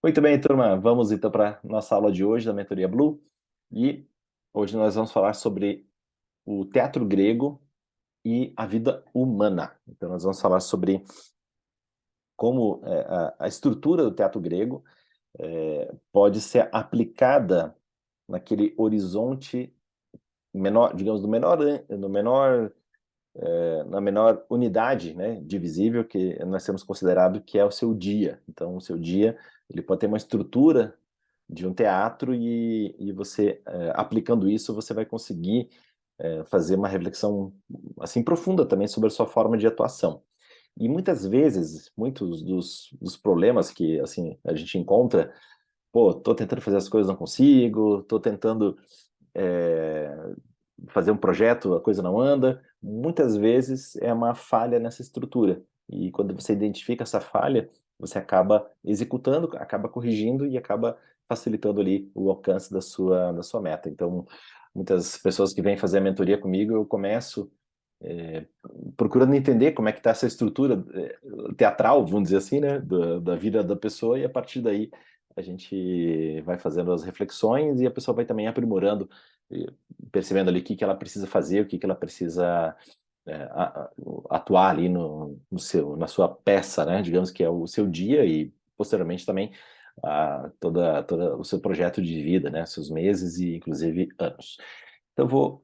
Muito bem, turma. Vamos então para nossa aula de hoje da Mentoria Blue. E hoje nós vamos falar sobre o teatro grego e a vida humana. Então nós vamos falar sobre como a estrutura do teatro grego pode ser aplicada naquele horizonte menor, digamos, na menor unidade, né, divisível que nós temos considerado que é o seu dia. Então, o seu dia ele pode ter uma estrutura de um teatro e você, aplicando isso, você vai conseguir fazer uma reflexão assim profunda também sobre a sua forma de atuação. E muitas vezes, muitos dos problemas que assim a gente encontra, pô, tô tentando fazer as coisas, não consigo, tô tentando é, fazer um projeto, a coisa não anda, muitas vezes é uma falha nessa estrutura. E quando você identifica essa falha, você acaba executando, acaba corrigindo e acaba facilitando ali o alcance da sua meta. Então, muitas pessoas que vêm fazer a mentoria comigo, eu começo é, procurando entender como é que está essa estrutura teatral, vamos dizer assim, né, da vida da pessoa, e a partir daí a gente vai fazendo as reflexões e a pessoa vai também aprimorando, percebendo ali o que ela precisa fazer, o que ela precisa atuar ali na sua peça, né, digamos que é o seu dia e posteriormente também toda o seu projeto de vida, né, seus meses e inclusive anos. Então eu vou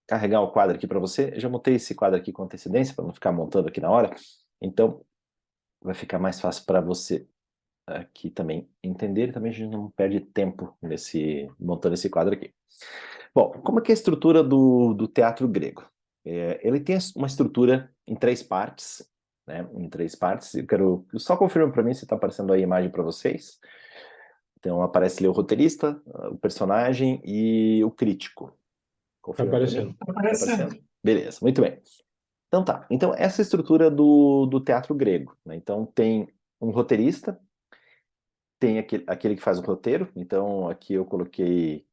carregar o quadro aqui para você. Eu já montei esse quadro aqui com antecedência para não ficar montando aqui na hora. Então vai ficar mais fácil para você aqui também entender e também a gente não perde tempo montando esse quadro aqui. Bom, como é que é a estrutura do teatro grego? Ele tem uma estrutura em três partes, né? Em três partes. Eu quero só confirma para mim se está aparecendo aí a imagem para vocês. Então aparece ali o roteirista, o personagem e o crítico. Tá Confirma para mim? aparecendo. Tá aparecendo? Beleza, muito bem. Então tá. Então essa é a estrutura do teatro grego, né? Então tem um roteirista, tem aquele que faz o roteiro. Então aqui eu coloquei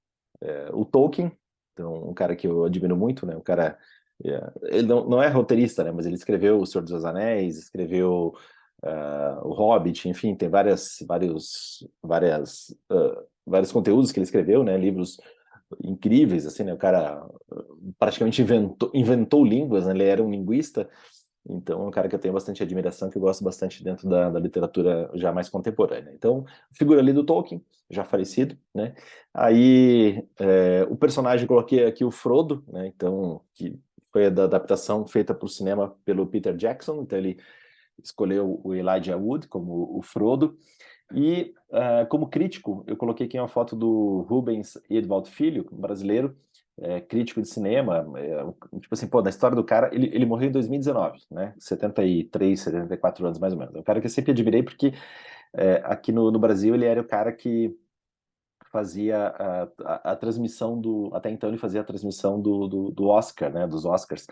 o Tolkien, então um cara que eu admiro muito, né? Um cara, ele não é roteirista, né? Mas ele escreveu O Senhor dos Anéis, escreveu O Hobbit, enfim, tem vários conteúdos que ele escreveu, né? Livros incríveis, assim, né? O cara praticamente inventou línguas, né? Ele era um linguista, então é um cara que eu tenho bastante admiração, que eu gosto bastante dentro da literatura já mais contemporânea. Então, figura ali do Tolkien, já falecido, né? Aí, o personagem, eu coloquei aqui o Frodo, né? Então, que foi da adaptação feita para o cinema pelo Peter Jackson, então ele escolheu o Elijah Wood como o Frodo. E como crítico, eu coloquei aqui uma foto do Rubens Edvaldo Filho, um brasileiro, crítico de cinema. Tipo assim, pô, na história do cara, ele morreu em 2019, né? 73, 74 anos mais ou menos. É um cara que eu sempre admirei porque aqui no Brasil ele era o cara que fazia a transmissão até então ele fazia a transmissão do Oscar, né? Dos Oscars.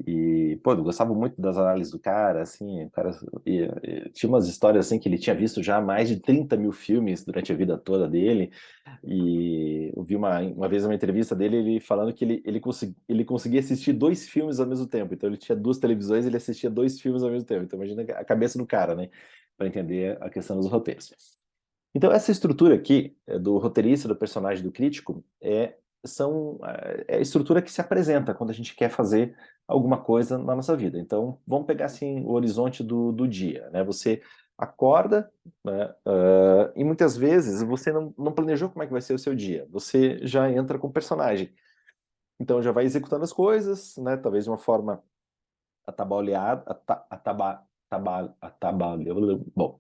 E, pô, eu gostava muito das análises do cara, assim, o cara tinha umas histórias, assim, que ele tinha visto já mais de 30 mil filmes durante a vida toda dele, e eu vi uma vez uma entrevista dele, ele falando que ele conseguia assistir dois filmes ao mesmo tempo, então ele tinha duas televisões, ele assistia dois filmes ao mesmo tempo, então imagina a cabeça do cara, né, para entender a questão dos roteiros. Então, essa estrutura aqui, do roteirista, do personagem, do crítico, é a estrutura que se apresenta quando a gente quer fazer alguma coisa na nossa vida. Então, vamos pegar assim o horizonte do dia, né? Você acorda, né, e muitas vezes você não planejou como é que vai ser o seu dia. Você já entra com o personagem. Então, já vai executando as coisas, né? Talvez de uma forma atabalhoada, bom,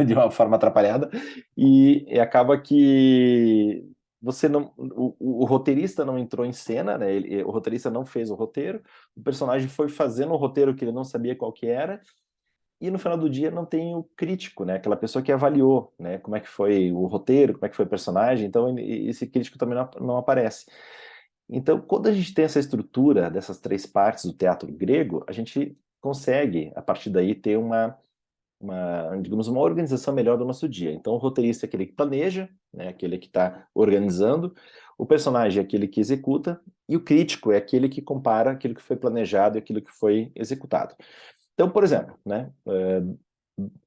de uma forma atrapalhada, e acaba que você não, o roteirista não entrou em cena, né? O roteirista não fez o roteiro, o personagem foi fazendo um roteiro que ele não sabia qual que era, e no final do dia não tem o crítico, né? Aquela pessoa que avaliou, né? Como é que foi o roteiro, como é que foi o personagem, então esse crítico também não aparece. Então, quando a gente tem essa estrutura dessas três partes do teatro grego, a gente consegue, a partir daí, ter digamos, uma organização melhor do nosso dia. Então, o roteirista é aquele que planeja, né, aquele que está organizando, o personagem é aquele que executa, e o crítico é aquele que compara aquilo que foi planejado e aquilo que foi executado. Então, por exemplo, né,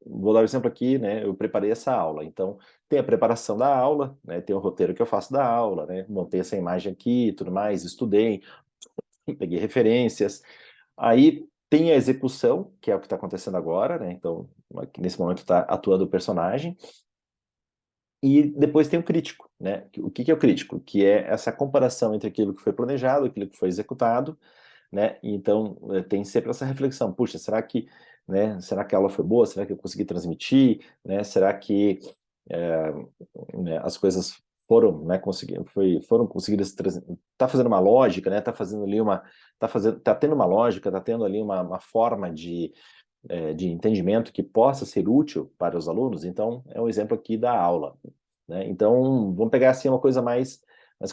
vou dar um exemplo aqui, né? Eu preparei essa aula, então tem a preparação da aula, né? Tem o roteiro que eu faço da aula, né? Montei essa imagem aqui, e tudo mais, estudei, peguei referências. Aí tem a execução, que é o que está acontecendo agora, né? Então, nesse momento está atuando o personagem. E depois tem o crítico, né? O que é o crítico? Que é essa comparação entre aquilo que foi planejado, aquilo que foi executado, né? Então tem sempre essa reflexão: puxa, será que, né? Será que a aula foi boa? Será que eu consegui transmitir? Né? Será que é, né, as coisas foram, né? Foram conseguidas? Tá fazendo uma lógica, né? Tá fazendo ali tá tendo uma lógica, tá tendo ali uma forma de entendimento que possa ser útil para os alunos. Então é um exemplo aqui da aula, né? Então vamos pegar assim uma coisa mais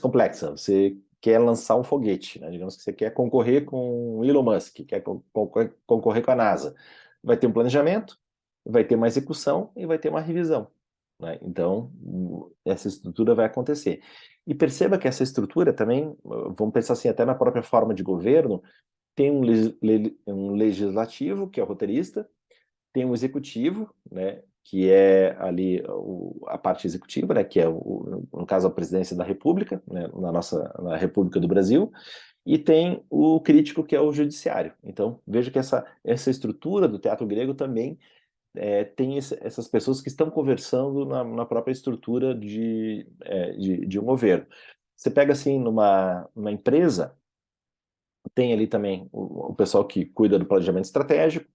complexa. Você quer lançar um foguete, né? Digamos que você quer concorrer com o Elon Musk, quer concorrer com a NASA. Vai ter um planejamento, vai ter uma execução e vai ter uma revisão, né? Então, essa estrutura vai acontecer. E perceba que essa estrutura também, vamos pensar assim, até na própria forma de governo, tem um legislativo, que é o roteirista, tem um executivo, né, que é ali a parte executiva, né, que é, no caso, a presidência da República, né, na República do Brasil, e tem o crítico, que é o judiciário. Então, veja que essa estrutura do teatro grego também tem essas pessoas que estão conversando na própria estrutura de um governo. Você pega, assim, numa empresa, tem ali também o pessoal que cuida do planejamento estratégico,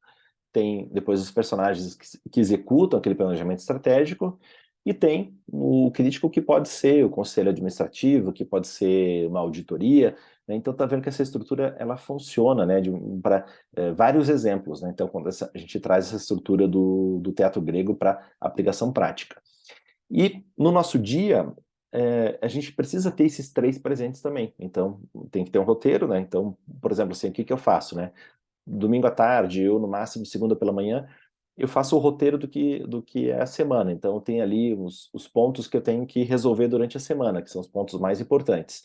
tem depois os personagens que executam aquele planejamento estratégico, e tem o crítico, que pode ser o conselho administrativo, que pode ser uma auditoria, né? Então tá vendo que essa estrutura ela funciona, né, para vários exemplos, né? Então quando a gente traz essa estrutura do teatro grego para aplicação prática. E no nosso dia, a gente precisa ter esses três presentes também. Então, tem que ter um roteiro, né? Então, por exemplo, assim, o que que eu faço, né? Domingo à tarde, ou no máximo segunda pela manhã, eu faço o roteiro do que é a semana. Então, tem ali os pontos que eu tenho que resolver durante a semana, que são os pontos mais importantes.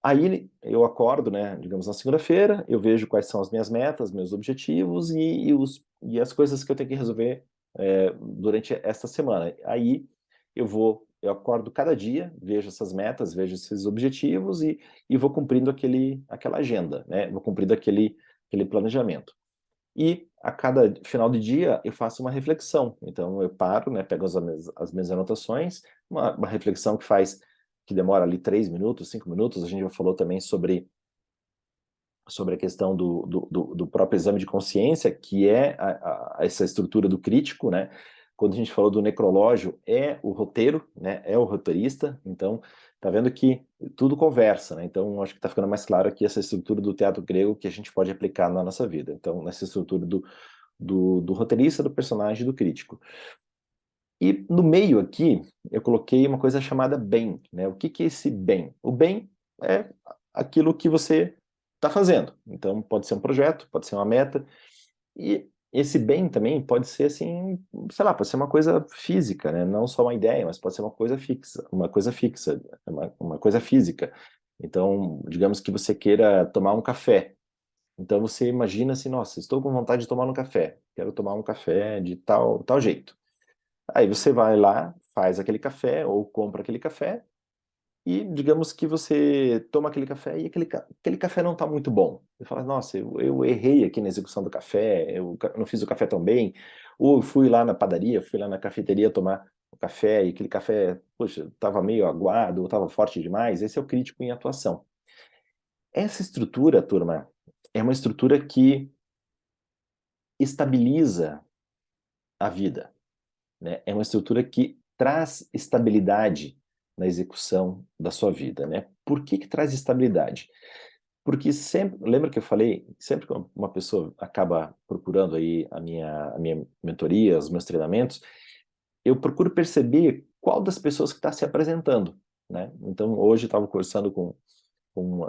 Aí eu acordo, né, digamos, na segunda-feira, eu vejo quais são as minhas metas, meus objetivos e as coisas que eu tenho que resolver durante esta semana. Aí eu acordo cada dia, vejo essas metas, vejo esses objetivos e vou cumprindo aquela agenda, né? Vou cumprindo aquele planejamento. E a cada final de dia eu faço uma reflexão. Então eu paro, né, pego as minhas anotações, uma reflexão que demora ali 3 minutos, 5 minutos. A gente já falou também sobre a questão do próprio exame de consciência, que é essa estrutura do crítico, né? Quando a gente falou do necrológio, é o roteiro, né? É o roteirista. Então, tá vendo que tudo conversa, né? Então, acho que está ficando mais claro aqui essa estrutura do teatro grego que a gente pode aplicar na nossa vida. Então, nessa estrutura do roteirista, do personagem e do crítico. E no meio aqui, eu coloquei uma coisa chamada bem, né? O que que é esse bem? O bem é aquilo que você está fazendo. Então, pode ser um projeto, pode ser uma meta. E esse bem também pode ser assim, sei lá, pode ser uma coisa física, né? Não só uma ideia, mas pode ser uma coisa fixa, uma coisa física. Então, digamos que você queira tomar um café. Então, você imagina assim, nossa, estou com vontade de tomar um café. Quero tomar um café de tal jeito. Aí você vai lá, faz aquele café ou compra aquele café e digamos que você toma aquele café e aquele café não está muito bom. Você fala, nossa, eu errei aqui na execução do café, eu não fiz o café tão bem, ou eu fui lá na padaria, fui lá na cafeteria tomar o café e aquele café, poxa, estava meio aguado ou estava forte demais. Esse é o crítico em atuação. Essa estrutura, turma, é uma estrutura que estabiliza a vida, né? É uma estrutura que traz estabilidade na execução da sua vida, né? Por que que traz estabilidade? Porque sempre, lembra que eu falei, sempre que uma pessoa acaba procurando aí a minha mentoria, os meus treinamentos, eu procuro perceber qual das pessoas que está se apresentando, né? Então, hoje eu estava conversando com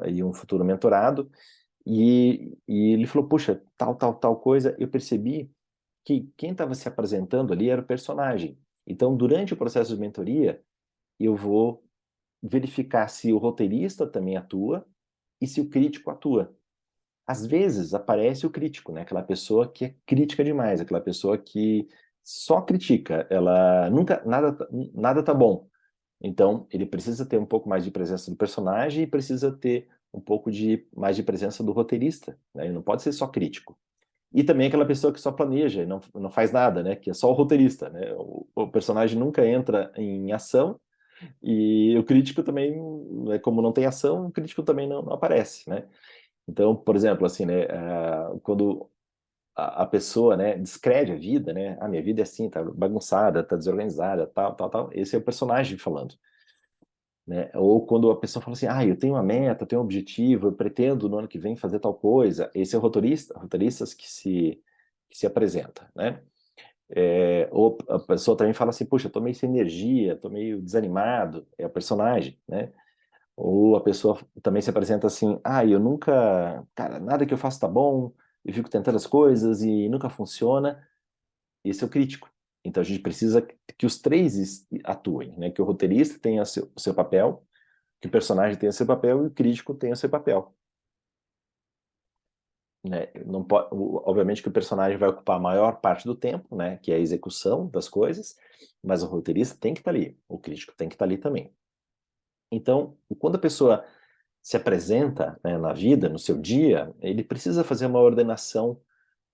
aí um futuro mentorado e ele falou, puxa, tal coisa, eu percebi que quem estava se apresentando ali era o personagem. Então, durante o processo de mentoria, eu vou verificar se o roteirista também atua e se o crítico atua. Às vezes aparece o crítico, né? Aquela pessoa que é crítica demais, aquela pessoa que só critica, ela nunca, nada tá bom. Então, ele precisa ter um pouco mais de presença do personagem e precisa ter um pouco mais de presença do roteirista, né? Ele não pode ser só crítico. E também aquela pessoa que só planeja e não faz nada, né? Que é só o roteirista, né? O personagem nunca entra em ação e o crítico também, né, como não tem ação, o crítico também não aparece, né? Então, por exemplo, assim, né? Quando a pessoa, né, descreve a vida, né? A minha vida é assim, tá bagunçada, tá desorganizada, tal, tal, tal. Esse é o personagem falando, né? Ou quando a pessoa fala assim, eu tenho uma meta, tenho um objetivo, eu pretendo no ano que vem fazer tal coisa. Esse é o roteiristas que se apresenta, né? Ou a pessoa também fala assim, puxa, eu tô meio sem energia, tô meio desanimado, é o personagem, né? Ou a pessoa também se apresenta assim, eu nunca, cara, nada que eu faço tá bom, eu fico tentando as coisas e nunca funciona. Esse é o crítico. Então a gente precisa que os três atuem, né? Que o roteirista tenha o seu papel, que o personagem tenha seu papel e o crítico tenha seu papel, né? Não pode, obviamente que o personagem vai ocupar a maior parte do tempo, né? Que é a execução das coisas, mas o roteirista tem que estar ali, o crítico tem que estar ali também. Então, quando a pessoa se apresenta, né, na vida, no seu dia, ele precisa fazer uma ordenação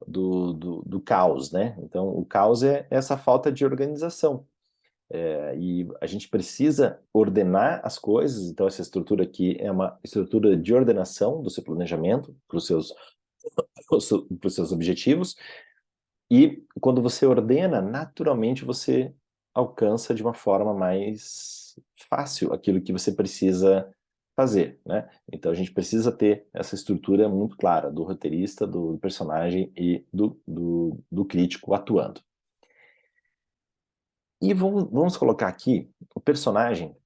do caos, né? Então, o caos é essa falta de organização. E a gente precisa ordenar as coisas, então essa estrutura aqui é uma estrutura de ordenação do seu planejamento para os seus objetivos, e quando você ordena, naturalmente você alcança de uma forma mais fácil aquilo que você precisa fazer, né? Então a gente precisa ter essa estrutura muito clara do roteirista, do personagem e do crítico atuando. E vamos colocar aqui o personagem,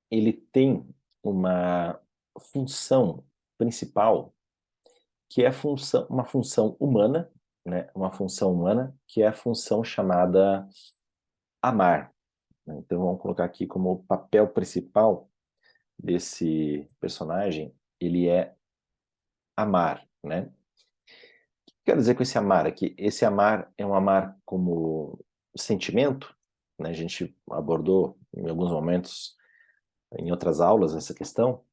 ele tem uma função principal, que é uma função humana, né? Uma função humana, que é a função chamada amar, né? Então vamos colocar aqui como o papel principal desse personagem, ele é amar, né? O que quero dizer com esse amar aqui? Esse amar é um amar como sentimento, né? A gente abordou em alguns momentos, em outras aulas, essa questão.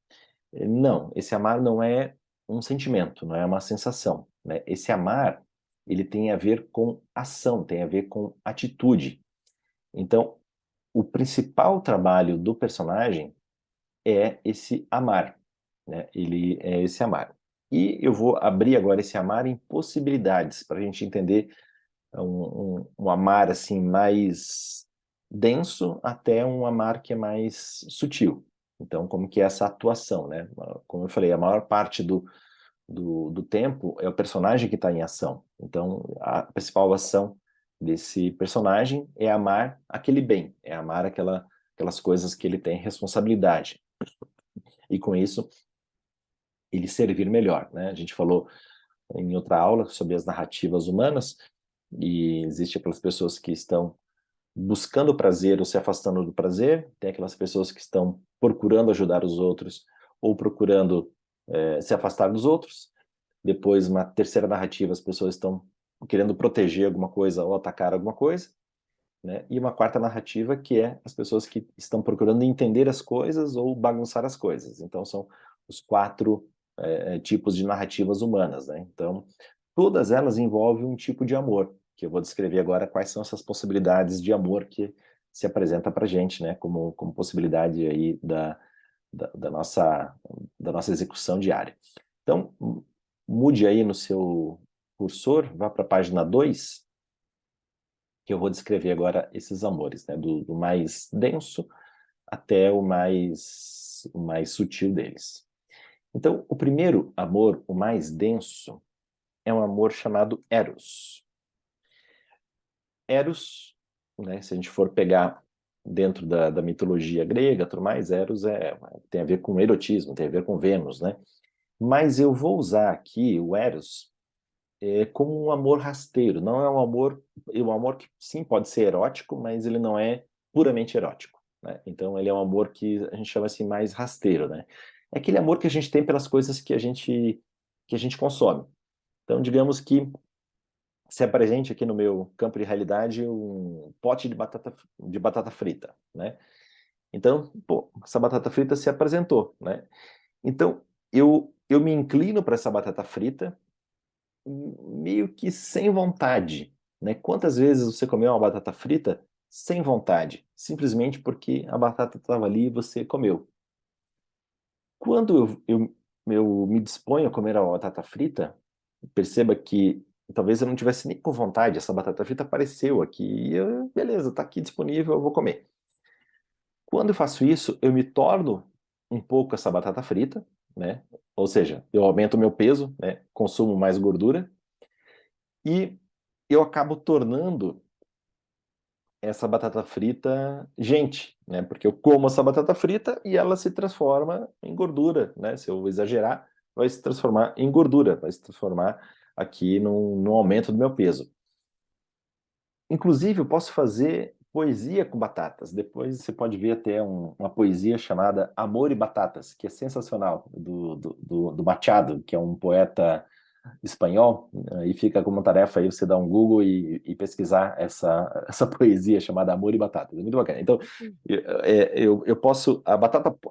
Não, esse amar não é um sentimento, não é uma sensação, né? Esse amar, ele tem a ver com ação, tem a ver com atitude. Então, o principal trabalho do personagem é esse amar, né? Ele é esse amar. E eu vou abrir agora esse amar em possibilidades, para a gente entender um amar assim mais denso até um amar que é mais sutil. Então, como que é essa atuação, né? Como eu falei, a maior parte do tempo é o personagem que está em ação. Então, a principal ação desse personagem é amar aquele bem, é amar aquelas coisas que ele tem responsabilidade. E com isso, ele servir melhor, né? A gente falou em outra aula sobre as narrativas humanas, e existe aquelas pessoas que estão buscando o prazer ou se afastando do prazer, tem aquelas pessoas que estão procurando ajudar os outros ou procurando se afastar dos outros. Depois, uma terceira narrativa, as pessoas estão querendo proteger alguma coisa ou atacar alguma coisa, né? E uma quarta narrativa que é as pessoas que estão procurando entender as coisas ou bagunçar as coisas. Então, são os quatro tipos de narrativas humanas, né? Então, todas elas envolvem um tipo de amor, que eu vou descrever agora quais são essas possibilidades de amor que se apresenta para a gente, né? Como possibilidade aí da nossa execução diária. Então, mude aí no seu cursor, vá para a página 2, que eu vou descrever agora esses amores, né? Do mais denso até o mais sutil deles. Então, o primeiro amor, o mais denso, é um amor chamado Eros. Eros, né, se a gente for pegar dentro da mitologia grega, tudo mais, Eros tem a ver com erotismo, tem a ver com Vênus, né? Mas eu vou usar aqui o Eros como um amor rasteiro, não é um amor que sim pode ser erótico, mas ele não é puramente erótico, né? Então ele é um amor que a gente chama assim mais rasteiro, né? É aquele amor que a gente tem pelas coisas que a gente que a gente consome. Então, digamos que se apresente aqui no meu campo de realidade um pote de batata frita, né? Então, pô, essa batata frita se apresentou, né? Então, eu me inclino para essa batata frita meio que sem vontade, né? Quantas vezes você comeu uma batata frita sem vontade, simplesmente porque a batata estava ali e você comeu? Quando eu me disponho a comer a batata frita, perceba que talvez eu não tivesse nem com vontade, essa batata frita apareceu aqui, e beleza, está aqui disponível, eu vou comer. Quando eu faço isso, eu me torno um pouco essa batata frita, né? Ou seja, eu aumento o meu peso, né? Consumo mais gordura, e eu acabo tornando essa batata frita gente, né? Porque eu como essa batata frita e ela se transforma em gordura, né? Se eu exagerar, vai se transformar em gordura, vai se transformar aqui no aumento do meu peso. Inclusive, eu posso fazer poesia com batatas. Depois você pode ver até uma poesia chamada Amor e Batatas, que é sensacional, do Machado, que é um poeta espanhol, e fica como tarefa aí você dar um Google e pesquisar essa poesia chamada Amor e Batata. É muito bacana. Então, eu posso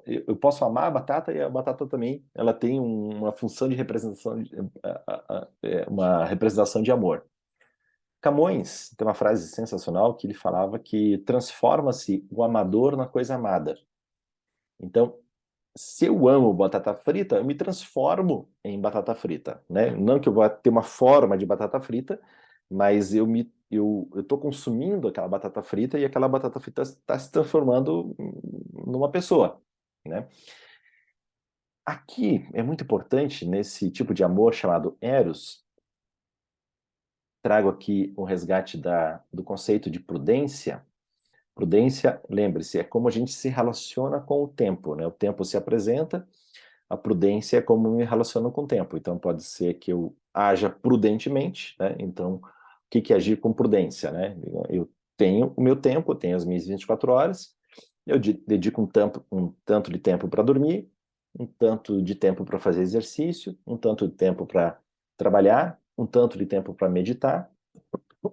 eu posso amar a batata, e a batata também ela tem uma função de representação, uma representação de amor. Camões tem uma frase sensacional que ele falava que transforma-se o amador na coisa amada. Então, se eu amo batata frita, eu me transformo em batata frita, né? Não que eu vá ter uma forma de batata frita, mas eu estou consumindo aquela batata frita e aquela batata frita está se transformando numa pessoa, né? Aqui é muito importante nesse tipo de amor chamado eros. Trago aqui o resgate do conceito de prudência. Prudência, lembre-se, é como a gente se relaciona com o tempo, né? O tempo se apresenta. A prudência é como eu me relaciono com o tempo. Então, pode ser que eu haja prudentemente, né? Então, o que é agir com prudência, né? Eu tenho o meu tempo, eu tenho as minhas 24 horas, eu dedico um tanto de tempo para dormir, um tanto de tempo para fazer exercício, um tanto de tempo para trabalhar, um tanto de tempo para meditar,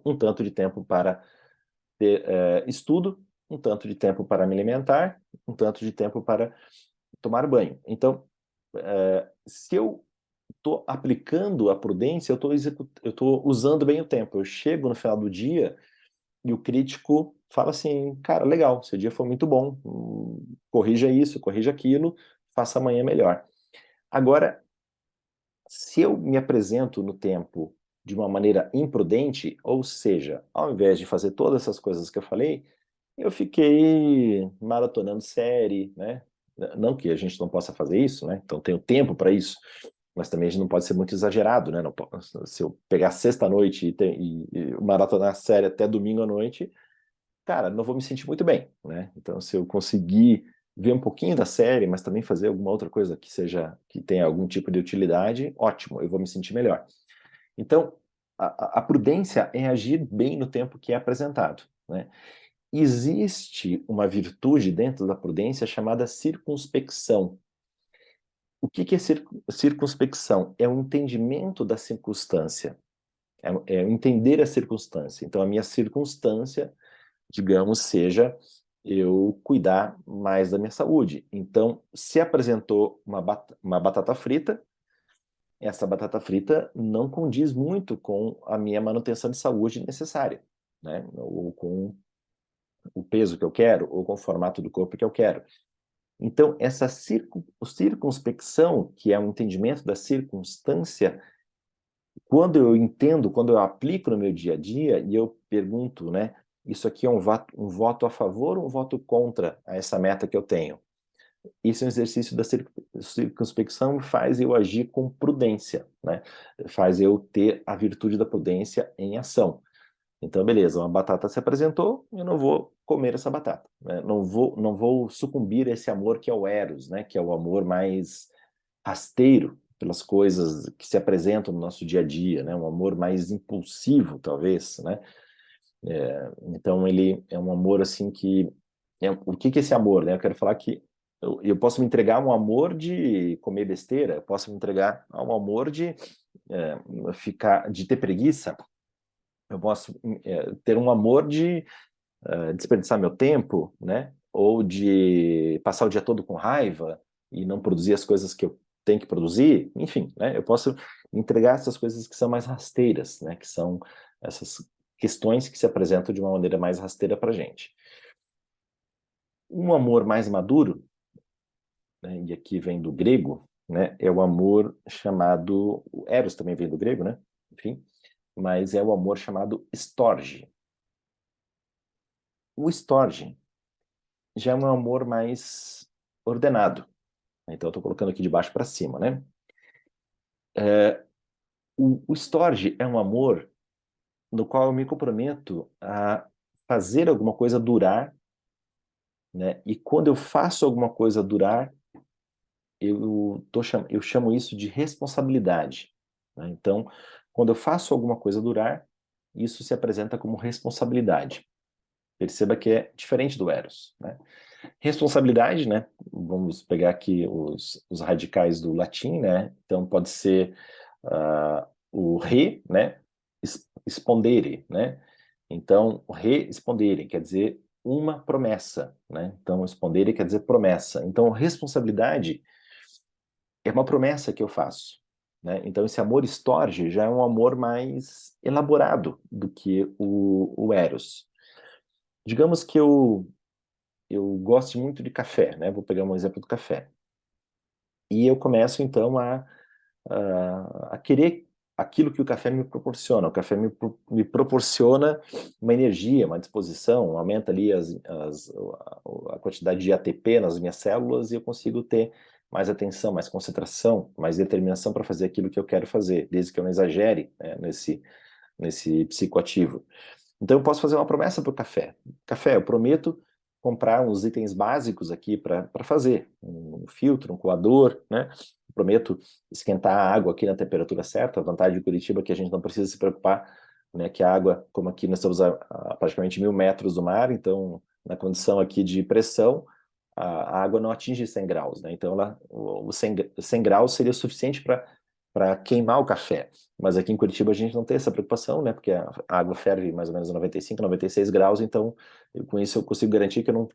um tanto de tempo para ter estudo, um tanto de tempo para me alimentar, um tanto de tempo para tomar banho. Então, se eu estou aplicando a prudência, eu estou usando bem o tempo. Eu chego no final do dia e o crítico fala assim, cara, legal, seu dia foi muito bom, corrija isso, corrija aquilo, faça amanhã melhor. Agora, se eu me apresento no tempo de uma maneira imprudente, ou seja, ao invés de fazer todas essas coisas que eu falei, eu fiquei maratonando série, né? Não que a gente não possa fazer isso, né? Então tenho tempo para isso, mas também a gente não pode ser muito exagerado, né? Não, se eu pegar sexta-noite e maratonar a série até domingo à noite, cara, não vou me sentir muito bem, né? Então se eu conseguir ver um pouquinho da série, mas também fazer alguma outra coisa que tenha algum tipo de utilidade, ótimo, eu vou me sentir melhor. Então, a prudência é agir bem no tempo que é apresentado, né? Existe uma virtude dentro da prudência chamada circunspecção. O que é circunspecção? É o entendimento da circunstância, é entender a circunstância. Então, a minha circunstância, digamos, seja eu cuidar mais da minha saúde. Então, se apresentou uma batata frita, essa batata frita não condiz muito com a minha manutenção de saúde necessária, né? Ou com o peso que eu quero, ou com o formato do corpo que eu quero. Então, essa circunspecção, que é o entendimento da circunstância, quando eu aplico no meu dia a dia, e eu pergunto, né, isso aqui é um voto a favor ou um voto contra a essa meta que eu tenho? Isso é um exercício da circunspecção, faz eu agir com prudência, né? Faz eu ter a virtude da prudência em ação. Então, beleza, uma batata se apresentou, eu não vou comer essa batata, né? Não vou sucumbir a esse amor que é o eros, né? Que é o amor mais rasteiro pelas coisas que se apresentam no nosso dia a dia, né? Um amor mais impulsivo, talvez, né? Então, ele é um amor assim que... o que é esse amor, né? Eu quero falar que eu posso me entregar a um amor de comer besteira, eu posso me entregar a um amor de de ter preguiça, eu posso ter um amor de desperdiçar meu tempo, né? Ou de passar o dia todo com raiva e não produzir as coisas que eu tenho que produzir, enfim, né? Eu posso entregar essas coisas que são mais rasteiras, né? Que são essas questões que se apresentam de uma maneira mais rasteira para a gente. Um amor mais maduro, né? E aqui vem do grego, né? É o amor chamado, o Eros também vem do grego, né? Enfim, mas é o amor chamado storge. O storge já é um amor mais ordenado. Então, eu estou colocando aqui de baixo para cima, né? O storge é um amor no qual eu me comprometo a fazer alguma coisa durar, né? E quando eu faço alguma coisa durar, eu chamo isso de responsabilidade, né? Então, quando eu faço alguma coisa durar, isso se apresenta como responsabilidade. Perceba que é diferente do Eros, né? Responsabilidade, né? Vamos pegar aqui os radicais do latim, né? Então pode ser o re, né? Spondere, né? Então, respondere quer dizer uma promessa, né? Então, spondere quer dizer promessa. Então, responsabilidade é uma promessa que eu faço, né? Então, esse amor storge já é um amor mais elaborado do que o eros. Digamos que eu gosto muito de café, né? Vou pegar um exemplo do café. E eu começo, então, a querer aquilo que o café me proporciona. O café me proporciona uma energia, uma disposição, aumenta ali a quantidade de ATP nas minhas células e eu consigo ter mais atenção, mais concentração, mais determinação para fazer aquilo que eu quero fazer, desde que eu não exagere, né, nesse psicoativo. Então eu posso fazer uma promessa para o café. Café, eu prometo comprar uns itens básicos aqui para fazer. Um filtro, um coador, né? Eu prometo esquentar a água aqui na temperatura certa. A vantagem de Curitiba é que a gente não precisa se preocupar, né, que a água, como aqui nós estamos a praticamente 1.000 metros do mar, então na condição aqui de pressão, a água não atinge 100 graus, né? Então o 100 graus seria suficiente para queimar o café. Mas aqui em Curitiba a gente não tem essa preocupação, né? Porque a água ferve mais ou menos a 95, 96 graus, então com isso eu consigo garantir que eu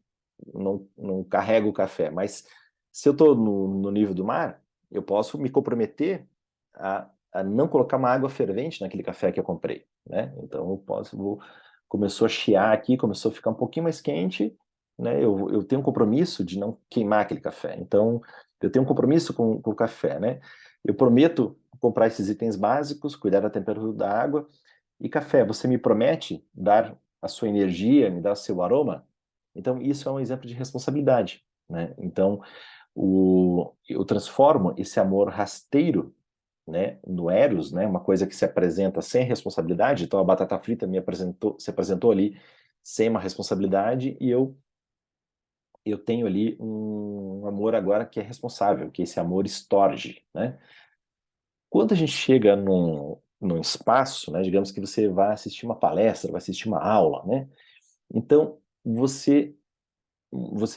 não carrego o café. Mas se eu estou no nível do mar, eu posso me comprometer a não colocar uma água fervente naquele café que eu comprei, né? Então começou a chiar aqui, começou a ficar um pouquinho mais quente, né? Eu tenho um compromisso de não queimar aquele café. Então eu tenho um compromisso com o café, né? Eu prometo comprar esses itens básicos, cuidar da temperatura da água. E café, você me promete dar a sua energia, me dar o seu aroma? Então, isso é um exemplo de responsabilidade, né? Então, eu transformo esse amor rasteiro, né, no eros, né, uma coisa que se apresenta sem responsabilidade. Então, a batata frita se apresentou ali sem uma responsabilidade e eu tenho ali um amor agora que é responsável, que é esse amor storge, né? Quando a gente chega num espaço, né, digamos que você vai assistir uma palestra, vai assistir uma aula, né? Então, você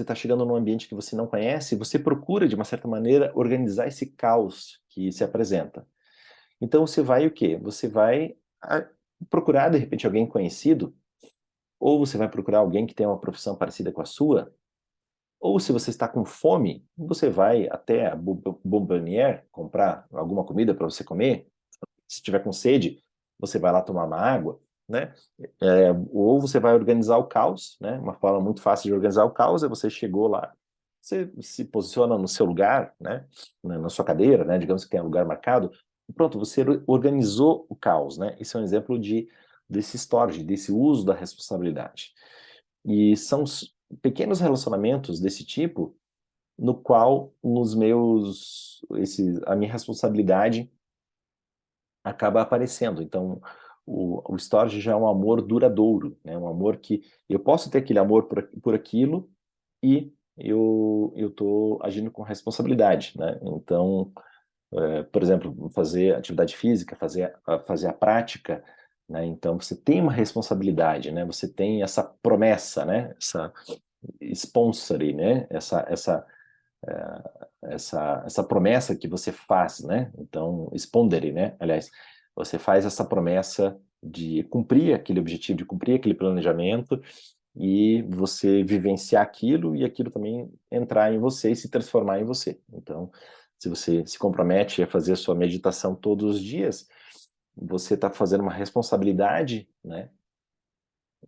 está chegando num ambiente que você não conhece, você procura, de uma certa maneira, organizar esse caos que se apresenta. Então, você vai o quê? Você vai procurar, de repente, alguém conhecido, ou você vai procurar alguém que tem uma profissão parecida com a sua, ou se você está com fome, você vai até a Bombonière comprar alguma comida para você comer. Se tiver com sede, você vai lá tomar uma água, né? Ou você vai organizar o caos, né? Uma forma muito fácil de organizar o caos é você chegou lá, você se posiciona no seu lugar, né? Na sua cadeira, né? Digamos que tem um lugar marcado. Pronto, você organizou o caos, né? Isso é um exemplo desse storage, desse uso da responsabilidade. E são pequenos relacionamentos desse tipo no qual a minha responsabilidade acaba aparecendo. Então, o storage já é um amor duradouro, né? Um amor que eu posso ter aquele amor por aquilo e eu estou agindo com responsabilidade, né? Então, por exemplo, fazer atividade física, fazer a prática, né? Então, você tem uma responsabilidade, né? Você tem essa promessa, né? Essa sponsoring, né? Essa essa promessa que você faz, né? Então, spondere, né? Aliás, você faz essa promessa de cumprir aquele objetivo, de cumprir aquele planejamento e você vivenciar aquilo e aquilo também entrar em você e se transformar em você. Então, se você se compromete a fazer a sua meditação todos os dias, você está fazendo uma responsabilidade, né?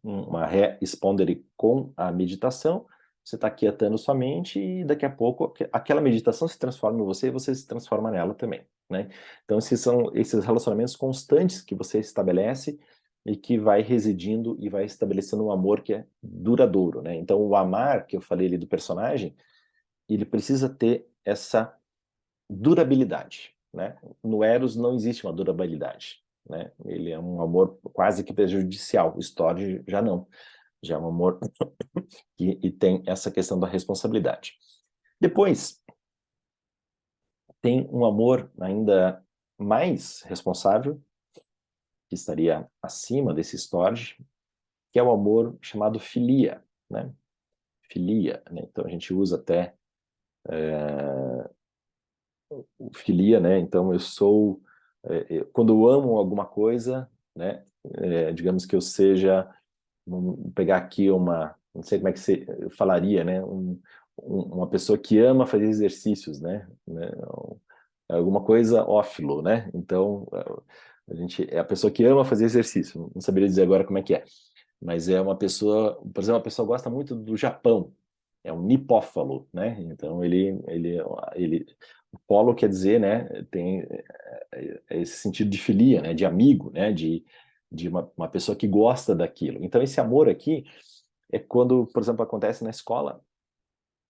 Uma respondere com a meditação, você está quietando sua mente e daqui a pouco aquela meditação se transforma em você e você se transforma nela também, né? Então esses são esses relacionamentos constantes que você estabelece e que vai residindo e vai estabelecendo um amor que é duradouro, né? Então o amar que eu falei ali do personagem, ele precisa ter essa durabilidade, né? No Eros não existe uma durabilidade, né? Ele é um amor quase que prejudicial, o Storge já não. Já é um amor e tem essa questão da responsabilidade. Depois, tem um amor ainda mais responsável, que estaria acima desse storge, que é o amor chamado filia, né? Filia, né? Então a gente usa até o filia, né? Então eu sou, quando eu amo alguma coisa, né? Digamos que eu seja, vamos pegar aqui não sei como é que você falaria, né? Uma pessoa que ama fazer exercícios, né? Alguma coisa ófilo, né? Então, a gente é a pessoa que ama fazer exercício. Não saberia dizer agora como é que é, mas é uma pessoa, por exemplo, uma pessoa gosta muito do Japão. É um nipófalo, né? Então ele o polo quer dizer, né? Tem esse sentido de filia, né? De amigo, né? De uma pessoa que gosta daquilo. Então esse amor aqui é quando, por exemplo, acontece na escola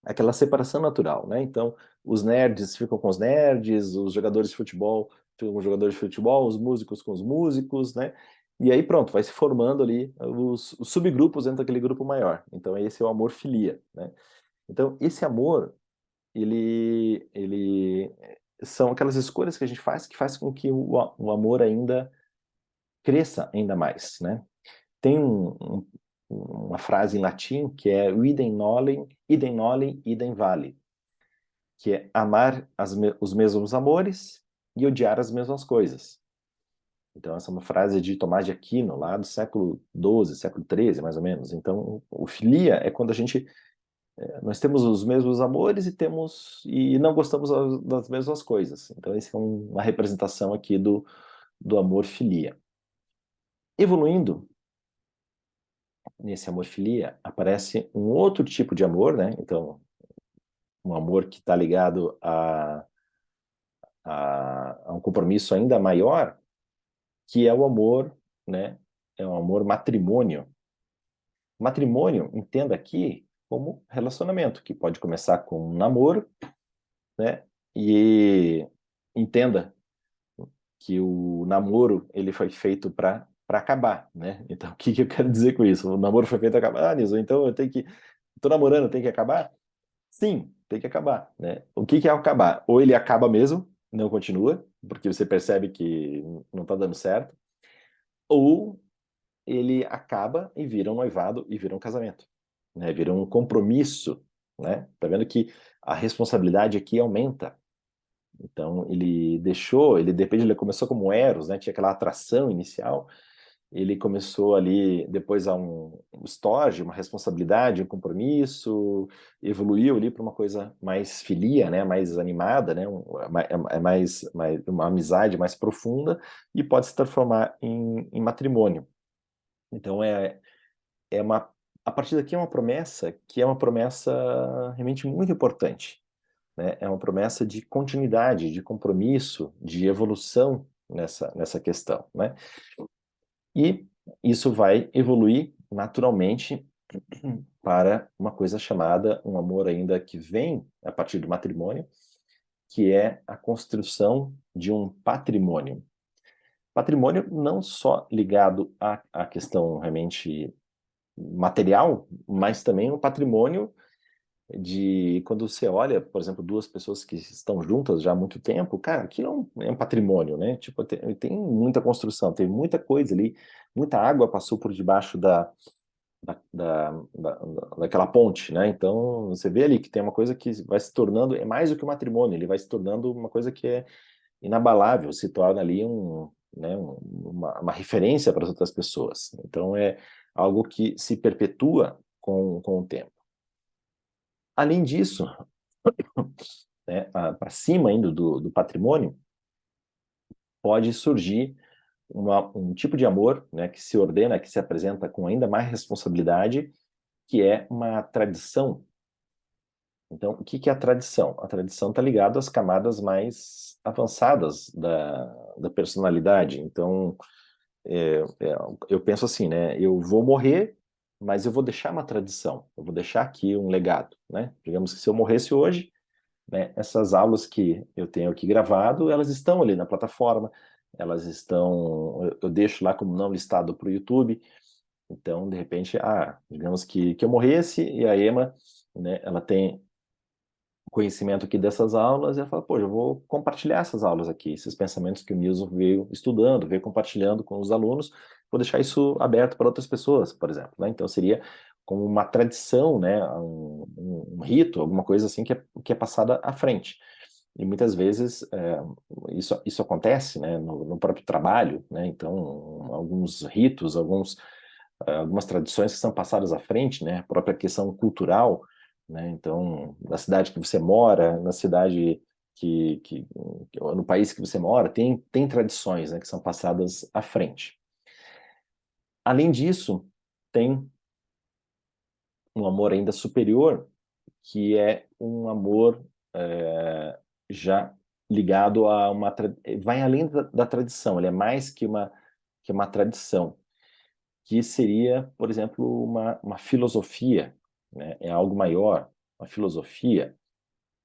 aquela separação natural, né? Então, os nerds ficam com os nerds, os jogadores de futebol ficam com os jogadores de futebol, os músicos com os músicos, né? E aí pronto, vai se formando ali os subgrupos dentro daquele grupo maior. Então, esse é o amor filia, né? Então, esse amor, ele são aquelas escolhas que a gente faz que faz com que o amor ainda cresça ainda mais, né? Tem uma frase em latim que é idem nolem, idem vale, que é amar os mesmos amores e odiar as mesmas coisas. Então, essa é uma frase de Tomás de Aquino, lá do século XII, século XIII, mais ou menos. Então, o filia é quando nós temos os mesmos amores e não gostamos das mesmas coisas. Então, essa é uma representação aqui do amor filia. Evoluindo nesse amor filia, aparece um outro tipo de amor, né? Então, um amor que está ligado a um compromisso ainda maior, que é o amor, né? É um amor matrimônio. Matrimônio, entenda aqui como relacionamento, que pode começar com um namoro, né? E entenda que o namoro ele foi feito para acabar, né? Então, o que que eu quero dizer com isso? O namoro foi feito para acabar, Nilson, então eu tenho que tô namorando, tem que acabar? Sim, tem que acabar, né? O que que é acabar? Ou ele acaba mesmo, não continua, porque você percebe que não está dando certo, ou ele acaba e vira um noivado e vira um casamento, né? Vira um compromisso, né? Tá vendo que a responsabilidade aqui aumenta. Então ele depende, ele começou como Eros, né? Tinha aquela atração inicial, ele começou ali depois a um storge, uma responsabilidade, um compromisso, evoluiu ali para uma coisa mais filia, né, mais animada, né, mais uma amizade mais profunda e pode se transformar em matrimônio. Então é uma a partir daqui é uma promessa que é uma promessa realmente muito importante, né? É uma promessa de continuidade, de compromisso, de evolução nessa questão, né? E isso vai evoluir naturalmente para uma coisa chamada um amor ainda que vem a partir do matrimônio, que é a construção de um patrimônio. Patrimônio não só ligado à questão realmente material, mas também um patrimônio de quando você olha, por exemplo, duas pessoas que estão juntas já há muito tempo, cara, aquilo é um patrimônio, né? Tipo, tem muita construção, tem muita coisa ali, muita água passou por debaixo daquela ponte, né? Então, você vê ali que tem uma coisa que vai se tornando, é mais do que um matrimônio, ele vai se tornando uma coisa que é inabalável, se torna ali uma referência para as outras pessoas. Então, é algo que se perpetua com o tempo. Além disso, né, para cima ainda do patrimônio, pode surgir um tipo de amor, né, que se ordena, que se apresenta com ainda mais responsabilidade, que é uma tradição. Então, o que que é a tradição? A tradição está ligada às camadas mais avançadas da personalidade. Então, eu penso assim, né? Eu vou morrer, mas eu vou deixar uma tradição. Eu vou deixar aqui um legado, né? Digamos que se eu morresse hoje, né, essas aulas que eu tenho aqui gravado, elas estão ali na plataforma, elas estão, eu deixo lá como não listado para o YouTube. Então, de repente, digamos que eu morresse e a Emma, né, ela tem conhecimento aqui dessas aulas, e ela fala, pô, eu vou compartilhar essas aulas aqui, esses pensamentos que o Nilson veio estudando, veio compartilhando com os alunos, vou deixar isso aberto para outras pessoas, por exemplo, né? Então seria como uma tradição, né, um rito, alguma coisa assim que é passada à frente. E muitas vezes isso acontece, né, no próprio trabalho, né? Então alguns ritos, algumas tradições que são passadas à frente, né? A própria questão cultural, né? Então, na cidade que você mora, na cidade no país que você mora, tem tradições, né, que são passadas à frente. Além disso, tem um amor ainda superior, que é um amor já ligado a vai além da tradição, ele é mais que uma tradição, que seria, por exemplo, uma filosofia, né? É algo maior, uma filosofia,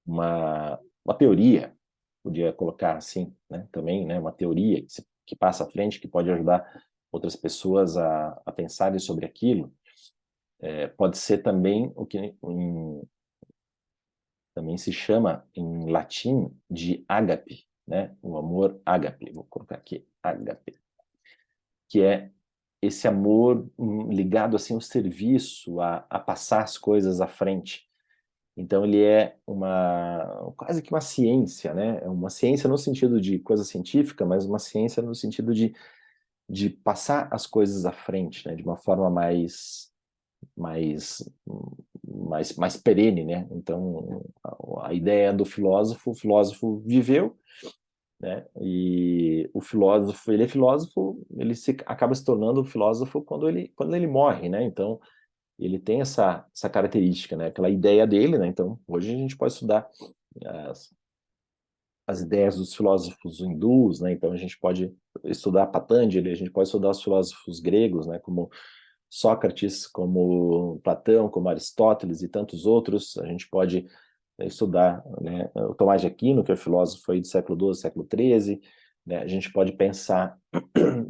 uma teoria, podia colocar assim, né? Também, né? Uma teoria que passa à frente, que pode ajudar outras pessoas a pensarem sobre aquilo. Pode ser também o que também se chama em latim de ágape, né? O amor ágape, vou colocar aqui, ágape, que é esse amor ligado assim ao serviço, a passar as coisas à frente. Então ele é quase que uma ciência, né? É uma ciência no sentido de coisa científica, mas uma ciência no sentido de passar as coisas à frente, né? De uma forma mais, mais perene, né? Então a ideia do filósofo, o filósofo viveu, né? E o filósofo, ele é filósofo, acaba se tornando filósofo quando ele morre, né? Então, ele tem essa característica, né? Aquela ideia dele, né? Então, hoje a gente pode estudar as, as ideias dos filósofos hindus, né? Então, a gente pode estudar Patanjali, a gente pode estudar os filósofos gregos, né? Como Sócrates, como Platão, como Aristóteles e tantos outros. A gente pode estudar, né, o Tomás de Aquino, que é filósofo aí do século XII, século XIII, né? A gente pode pensar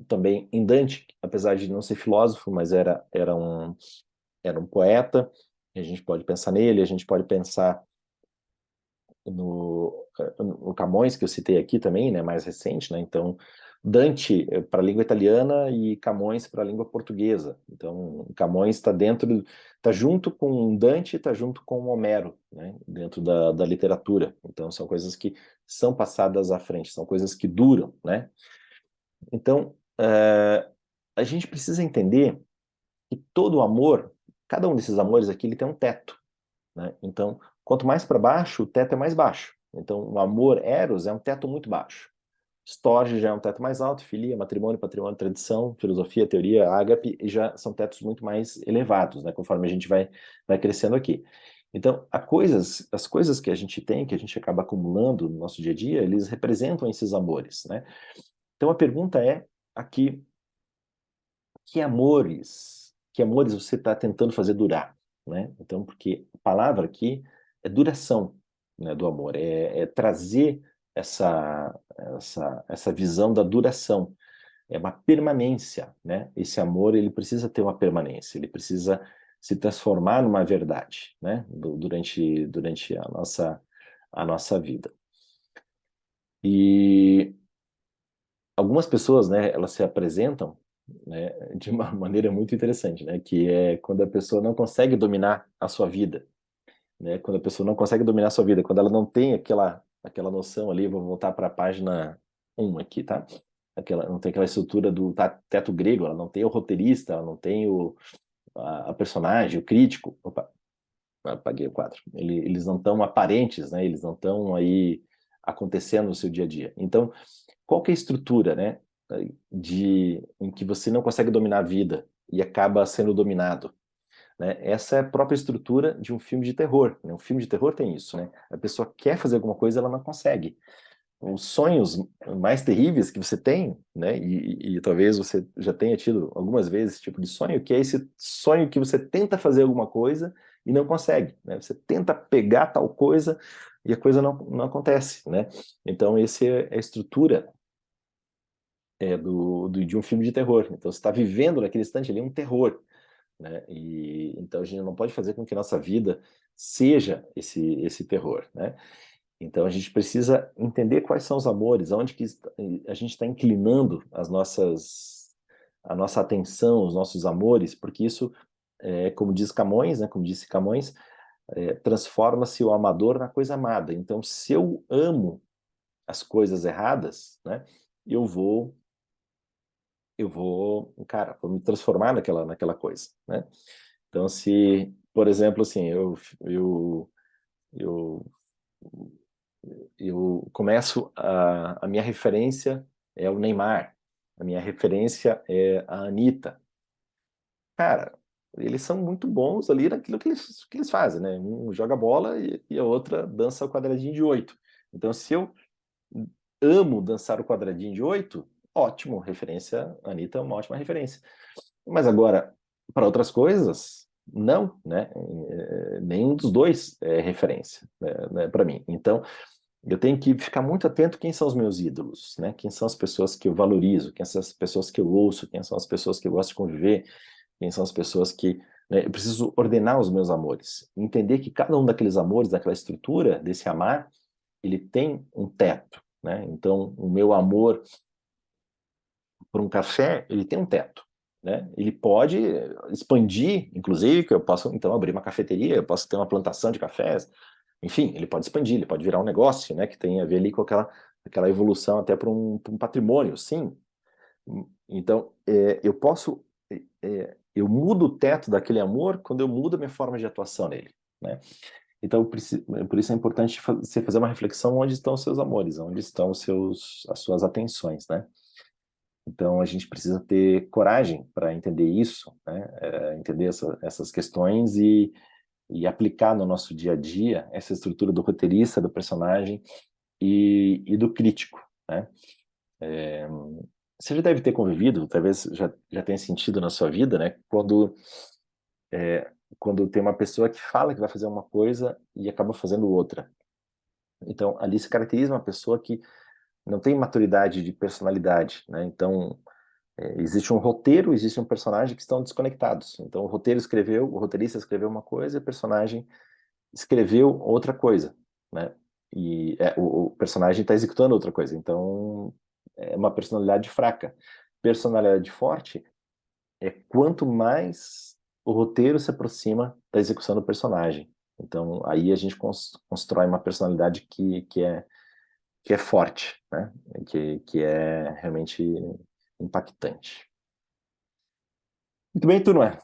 também em Dante, apesar de não ser filósofo, mas era um poeta. A gente pode pensar nele, a gente pode pensar no Camões, que eu citei aqui também, né, mais recente, né? Então, Dante para a língua italiana e Camões para a língua portuguesa. Então, Camões está junto com Dante, está junto com Homero, né, dentro da literatura. Então, são coisas que são passadas à frente, são coisas que duram, né? Então, a gente precisa entender que todo amor, cada um desses amores aqui, ele tem um teto, né? Então, quanto mais para baixo, o teto é mais baixo. Então, o amor eros é um teto muito baixo. Storge já é um teto mais alto, filia, matrimônio, patrimônio, tradição, filosofia, teoria, ágape, e já são tetos muito mais elevados, né? Conforme a gente vai crescendo aqui. Então, as coisas que a gente tem, que a gente acaba acumulando no nosso dia a dia, eles representam esses amores, né? Então, a pergunta é aqui, que amores você está tentando fazer durar, né? Então, porque a palavra aqui é duração, né, do amor, é trazer essa visão da duração, é uma permanência, né? Esse amor, ele precisa ter uma permanência, ele precisa se transformar numa verdade, né? Durante a nossa vida. E algumas pessoas, né, elas se apresentam né, de uma maneira muito interessante, né, que é quando a pessoa não consegue dominar a sua vida, né, quando a pessoa não consegue dominar a sua vida, quando ela não tem aquela noção ali, vou voltar para a página 1 aqui, tá? Não tem aquela estrutura do teto grego, ela não tem o roteirista, ela não tem a personagem, o crítico. Opa, apaguei o quadro. Eles não estão aparentes, né? Eles não estão aí acontecendo no seu dia a dia. Então, qual que é a estrutura, né? Em que você não consegue dominar a vida e acaba sendo dominado, né? Essa é a própria estrutura de um filme de terror, né? Um filme de terror tem isso, né? A pessoa quer fazer alguma coisa, ela não consegue. Os sonhos mais terríveis que você tem, né? E talvez você já tenha tido algumas vezes esse tipo de sonho, que é esse sonho que você tenta fazer alguma coisa e não consegue, né? Você tenta pegar tal coisa e a coisa não acontece, né? Então, essa é a estrutura de um filme de terror. Então, você está vivendo naquele instante ali um terror, né? E então a gente não pode fazer com que a nossa vida seja esse terror, né? Então a gente precisa entender quais são os amores, aonde que a gente está inclinando a nossa atenção, os nossos amores, porque isso, como diz Camões, né? Como disse Camões, transforma-se o amador na coisa amada. Então, se eu amo as coisas erradas, né? Eu vou cara, vou me transformar naquela coisa, né? Então, se, por exemplo, assim, eu, eu começo a minha referência é o Neymar, a minha referência é a Anitta. Cara, eles são muito bons ali naquilo que eles fazem, né? Um joga bola e a outra dança o quadradinho de oito. Então, se eu amo dançar o quadradinho de oito, ótimo, referência, a Anitta é uma ótima referência. Mas agora, para outras coisas, não, né? Nenhum dos dois é referência, né, para mim. Então, eu tenho que ficar muito atento quem são os meus ídolos, né? Quem são as pessoas que eu valorizo, quem são as pessoas que eu ouço, quem são as pessoas que eu gosto de conviver, quem são as pessoas que, né, eu preciso ordenar os meus amores, entender que cada um daqueles amores, daquela estrutura desse amar, ele tem um teto, né? Então, o meu amor por um café, ele tem um teto, né? Ele pode expandir, inclusive, que eu posso então abrir uma cafeteria, eu posso ter uma plantação de cafés, enfim, ele pode expandir, ele pode virar um negócio, né? Que tem a ver ali com aquela evolução até para um patrimônio, sim. Então, eu mudo o teto daquele amor quando eu mudo a minha forma de atuação nele, né? Então, por isso é importante você fazer uma reflexão onde estão os seus amores, onde estão as suas atenções, né? Então, a gente precisa ter coragem para entender isso, né? Entender essas questões e aplicar no nosso dia a dia essa estrutura do roteirista, do personagem e do crítico, né? Você já deve ter convivido, talvez já tenha sentido na sua vida, né? Quando tem uma pessoa que fala que vai fazer uma coisa e acaba fazendo outra. Então, ali se caracteriza uma pessoa que não tem maturidade de personalidade, né? Então, existe um roteiro, existe um personagem que estão desconectados. Então, o roteirista escreveu uma coisa e o personagem escreveu outra coisa, né? E o personagem está executando outra coisa. Então, é uma personalidade fraca. Personalidade forte é quanto mais o roteiro se aproxima da execução do personagem. Então, aí a gente constrói uma personalidade que é forte, né? Que é realmente impactante. Muito bem, turma.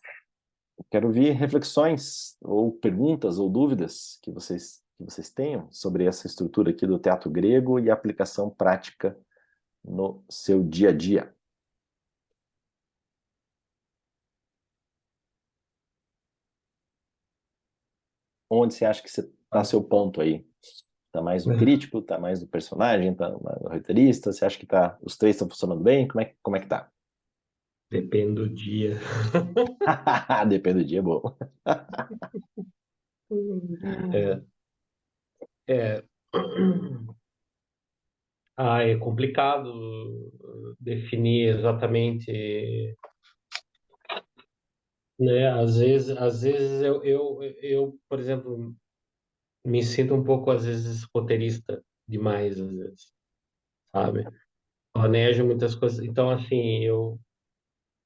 Quero ouvir reflexões ou perguntas ou dúvidas que vocês tenham sobre essa estrutura aqui do teatro grego e a aplicação prática no seu dia a dia. Onde você acha que você está seu ponto aí? Está mais no crítico, está mais no personagem, está no roteirista? Você acha que os três estão funcionando bem? Como é que tá? Depende do dia. Depende do dia, é bom. É, é, é complicado definir exatamente, né? Às vezes por exemplo, me sinto um pouco, às vezes, roteirista demais, às vezes, sabe? Planejo muitas coisas. Então, assim,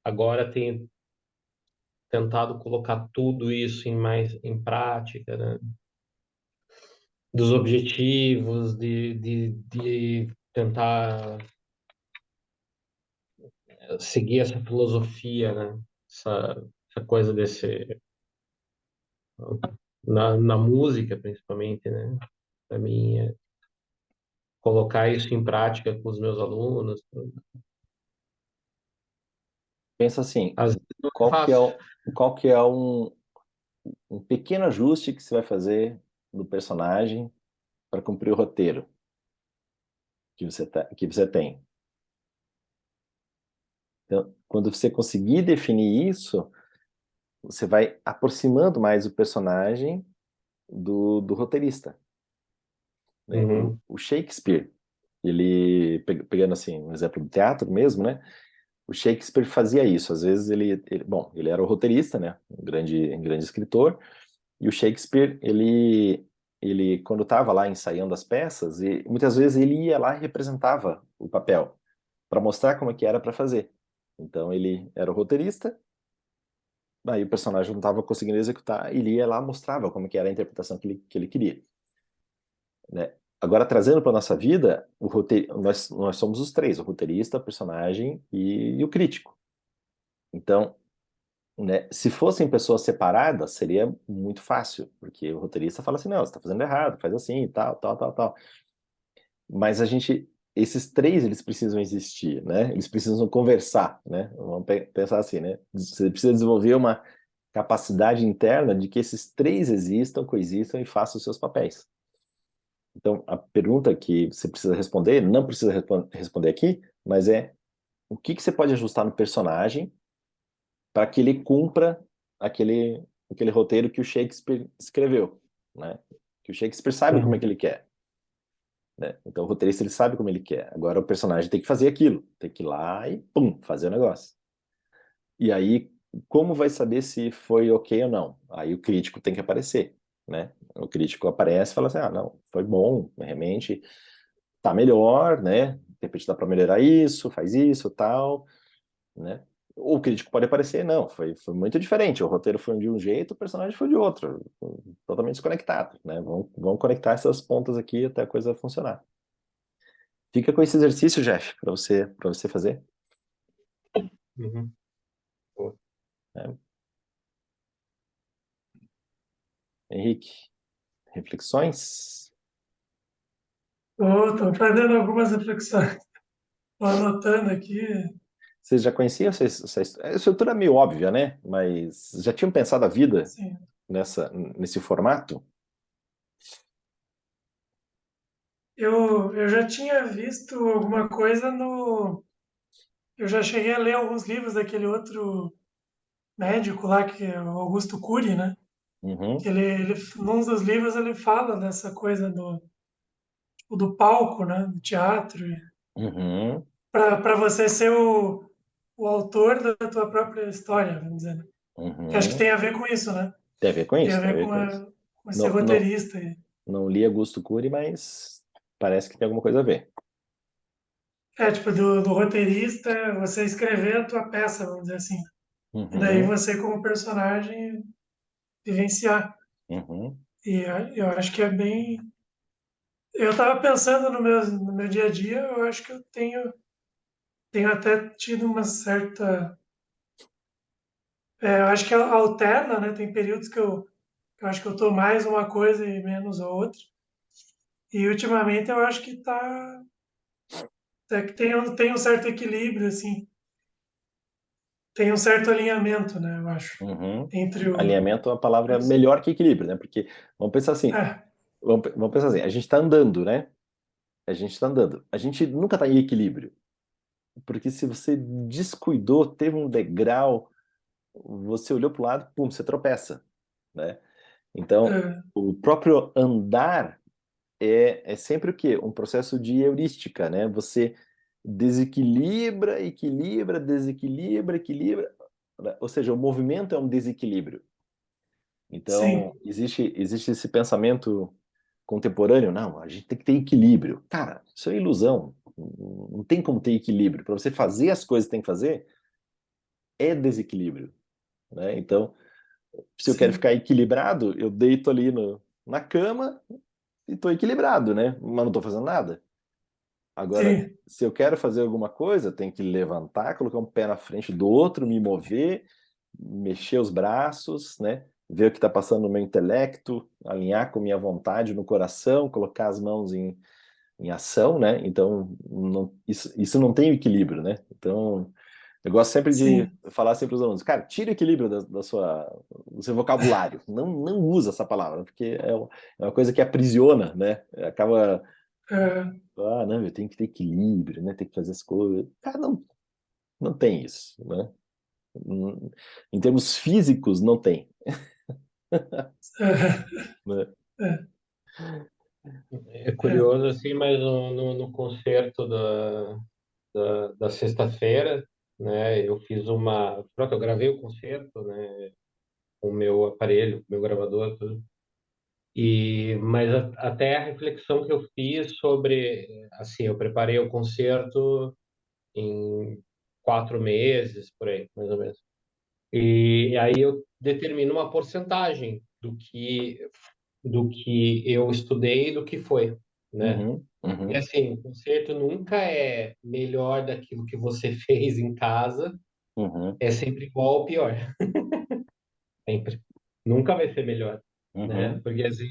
agora tenho tentado colocar tudo isso em prática, né? Dos objetivos, de tentar seguir essa filosofia, né? Essa coisa desse na música, principalmente, né? Para mim, colocar isso em prática com os meus alunos. Pensa assim, Às vezes não é qual que é, fácil. qual que é um pequeno ajuste que você vai fazer no personagem para cumprir o roteiro que você tem. Então, quando você conseguir definir isso, você vai aproximando mais o personagem do roteirista, né? Uhum, O Shakespeare, ele, pegando assim um exemplo do teatro mesmo, né? O Shakespeare fazia isso. Às vezes bom, ele era o roteirista, né? Um grande escritor. E o Shakespeare, ele quando estava lá ensaiando as peças, e muitas vezes ele ia lá e representava o papel para mostrar como é que era para fazer. Então ele era o roteirista, aí o personagem não estava conseguindo executar, ele ia lá e mostrava como é que era a interpretação que ele queria, né? Agora, trazendo para nossa vida, nós somos os três, o roteirista, o personagem e o crítico. Então, né, se fossem pessoas separadas, seria muito fácil, porque o roteirista fala assim, não, você está fazendo errado, faz assim, tal, tal, tal, tal. Mas esses três, eles precisam existir, né? Eles precisam conversar, né? Vamos pensar assim, né? Você precisa desenvolver uma capacidade interna de que esses três existam, coexistam e façam os seus papéis. Então, a pergunta que você precisa responder, não precisa responder aqui, mas é o que que você pode ajustar no personagem para que ele cumpra aquele roteiro que o Shakespeare escreveu, né? Que o Shakespeare sabe como é que uhum, ele quer, né? Então o roteirista ele sabe como ele quer. Agora o personagem tem que fazer aquilo, tem que ir lá e pum, fazer o negócio. E aí como vai saber se foi ok ou não? Aí o crítico tem que aparecer, né? O crítico aparece e fala assim, ah, não, foi bom, realmente tá melhor, né? De repente dá para melhorar isso, faz isso, tal, né? O crítico pode aparecer, não, foi muito diferente. O roteiro foi de um jeito, o personagem foi de outro, totalmente desconectado, né? Vamos conectar essas pontas aqui até a coisa funcionar. Fica com esse exercício, Jeff, para você fazer, uhum. Pô, né? Henrique, reflexões? Estou fazendo algumas reflexões, estou anotando aqui. Vocês já conheciam essa estrutura é meio óbvia, né? Mas já tinham pensado a vida Assim, nesse formato? eu já tinha visto alguma coisa no. Eu já cheguei a ler alguns livros daquele outro médico lá, que é o Augusto Cury, né? Que Uhum, num dos livros ele fala dessa coisa do palco, né? Do teatro. uhum, Para você ser o autor da tua própria história, vamos dizer, né? Que acho que uhum. tem a ver com isso, né? Tem a ver com Tem a isso, tem a ver ver com isso. com esse Não, não, roteirista. não li Augusto Cury, mas parece que tem alguma coisa a ver. É, tipo, do roteirista, você escrever a tua peça, vamos dizer assim. E daí Uhum, você, como personagem, vivenciar. uhum, E eu acho que é bem. Eu estava pensando no meu dia a dia, eu acho que eu tenho até tido uma certa. Eu acho que alterna, né? Tem períodos que eu acho que eu estou mais uma coisa e menos a outra. E ultimamente eu acho que tá. Até que tem um certo equilíbrio, assim. Tem um certo alinhamento, né? Eu acho. uhum. Entre o. Alinhamento é uma palavra melhor que equilíbrio, né? Porque vamos pensar assim, É, vamos pensar assim, a gente está andando, né? A gente está andando. A gente nunca está em equilíbrio. Porque se você descuidou, teve um degrau, você olhou para o lado, pum, você tropeça, né? Então, é, o próprio andar é sempre o quê? Um processo de heurística, né? Você desequilibra, equilibra, desequilibra, equilibra. Né? Ou seja, o movimento é um desequilíbrio. sim. Então, existe esse pensamento contemporâneo, não, a gente tem que ter equilíbrio. Cara, isso é ilusão. Não tem como ter equilíbrio. Para você fazer as coisas que tem que fazer, é desequilíbrio, né? Então, se eu quero sim, ficar equilibrado, eu deito ali na cama e estou equilibrado, né? Mas não estou fazendo nada. Agora, sim, se eu quero fazer alguma coisa, eu tenho que levantar, colocar um pé na frente do outro, me mover, mexer os braços, né? Ver o que está passando no meu intelecto, alinhar com minha vontade no coração, colocar as mãos em ação, né? Então, isso não tem equilíbrio, né? Então, eu gosto sempre de sim. falar sempre para os alunos, cara, tira o equilíbrio do seu vocabulário. Não usa essa palavra, porque é uma coisa que aprisiona, né? Acaba, não, eu tenho que ter equilíbrio, né? Tem que fazer as coisas. Cara, não tem isso, né? Em termos físicos, não tem, né? É curioso, assim, mas no concerto da sexta-feira, né, eu fiz pronto, eu gravei o concerto, né, com o meu aparelho, meu gravador, tudo. Mas até a reflexão que eu fiz sobre, assim, eu preparei o concerto em 4 meses, por aí, mais ou menos. E aí eu determino uma porcentagem do que eu estudei e do que foi, né? Uhum, E uhum, assim, o concerto nunca é melhor daquilo que você fez em casa, uhum, é sempre igual ou pior, sempre. Nunca vai ser melhor, né? uhum, Porque assim,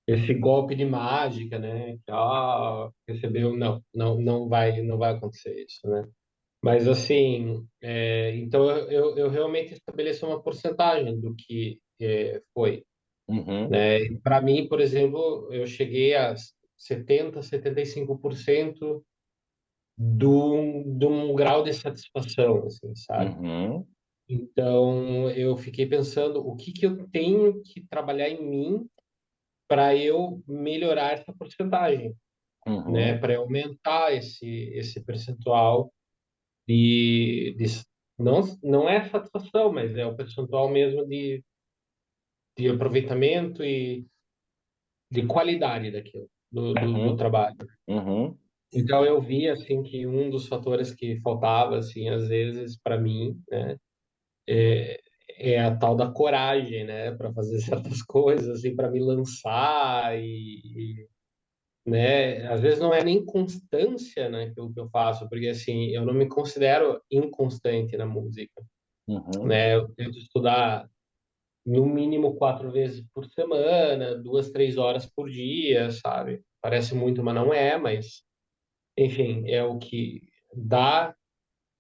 esse golpe de mágica, né? Que, recebeu, não vai acontecer isso, né? Mas assim, então eu realmente estabeleço uma porcentagem do que foi, uhum, né? Para mim, por exemplo, eu cheguei a 75% de um grau de satisfação, assim, sabe? uhum, Então, eu fiquei pensando o que que eu tenho que trabalhar em mim para eu melhorar essa porcentagem, né? uhum, Para aumentar esse percentual de não é satisfação, mas é o percentual mesmo de aproveitamento e de qualidade daquilo, do uhum, trabalho. uhum, Então eu vi assim que um dos fatores que faltava assim às vezes para mim, né, é a tal da coragem, né, para fazer certas coisas assim, para me lançar né, às vezes não é nem constância, né, que eu faço, porque assim, eu não me considero inconstante na música, uhum, né? Eu tento estudar no mínimo 4 vezes por semana, 2, 3 horas por dia, sabe? Parece muito, mas não é, mas enfim, é o que dá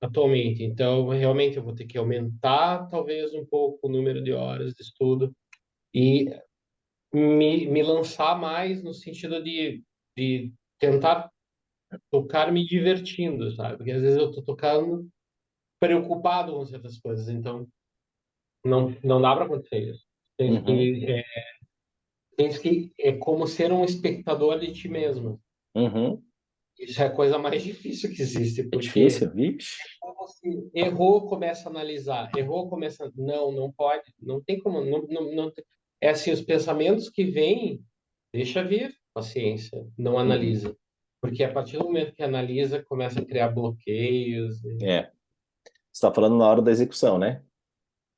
atualmente. Então, realmente, eu vou ter que aumentar, talvez, um pouco o número de horas de estudo e me lançar mais no sentido de tentar tocar me divertindo, sabe? Porque às vezes eu tô tocando preocupado com certas coisas, então não dá para acontecer isso. Tem uhum, que, é, tem que é como ser um espectador de ti mesmo. uhum. Isso é a coisa mais difícil que existe, É porque difícil, vixe. como se errou, começa a analisar, errou, começa, não pode, não tem como, é assim, os pensamentos que vêm, deixa vir, paciência, não Uhum. analisa, porque a partir do momento que analisa, começa a criar bloqueios, É, você está falando na hora da execução, né?